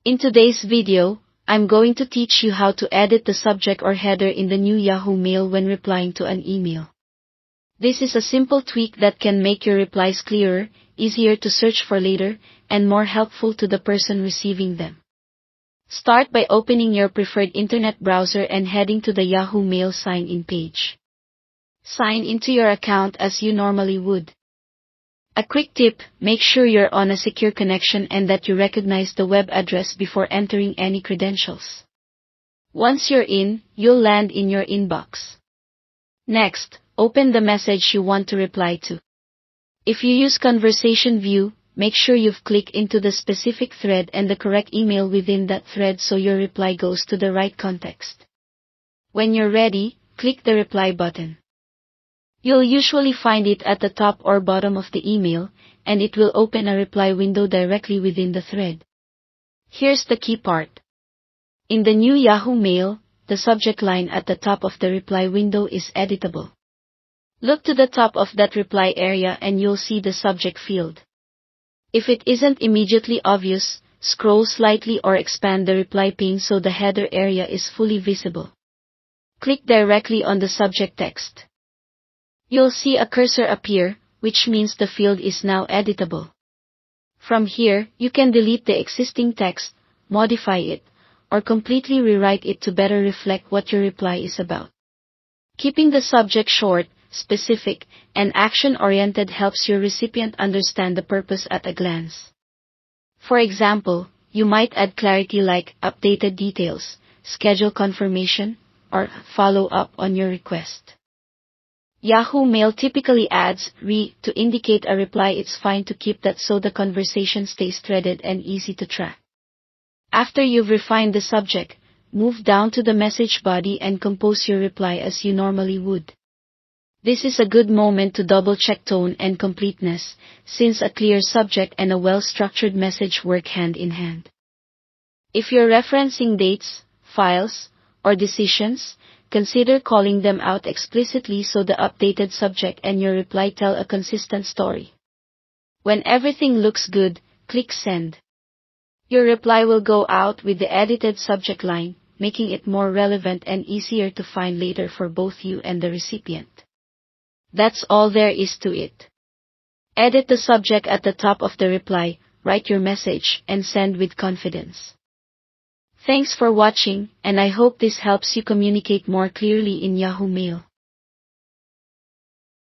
In today's video, I'm going to teach you how to edit the subject or header in the new Yahoo Mail when replying to an email. This is a simple tweak that can make your replies clearer, easier to search for later, and more helpful to the person receiving them. Start by opening your preferred internet browser and heading to the Yahoo Mail sign-in page. Sign into your account as you normally would. A quick tip, make sure you're on a secure connection and that you recognize the web address before entering any credentials. Once you're in, you'll land in your inbox. Next, open the message you want to reply to. If you use Conversation View, make sure you've clicked into the specific thread and the correct email within that thread so your reply goes to the right context. When you're ready, click the reply button. You'll usually find it at the top or bottom of the email, and it will open a reply window directly within the thread. Here's the key part. In the new Yahoo Mail, the subject line at the top of the reply window is editable. Look to the top of that reply area and you'll see the subject field. If it isn't immediately obvious, scroll slightly or expand the reply pane so the header area is fully visible. Click directly on the subject text. You'll see a cursor appear, which means the field is now editable. From here, you can delete the existing text, modify it, or completely rewrite it to better reflect what your reply is about. Keeping the subject short, specific, and action-oriented helps your recipient understand the purpose at a glance. For example, you might add clarity like updated details, schedule confirmation, or follow up on your request. Yahoo Mail typically adds "re" to indicate a reply. It's fine to keep that so the conversation stays threaded and easy to track. After you've refined the subject, move down to the message body and compose your reply as you normally would. This is a good moment to double-check tone and completeness, since a clear subject and a well-structured message work hand in hand. If you're referencing dates, files, or decisions, consider calling them out explicitly so the updated subject and your reply tell a consistent story. When everything looks good, click Send. Your reply will go out with the edited subject line, making it more relevant and easier to find later for both you and the recipient. That's all there is to it. Edit the subject at the top of the reply, write your message, and send with confidence. Thanks for watching, and I hope this helps you communicate more clearly in Yahoo Mail.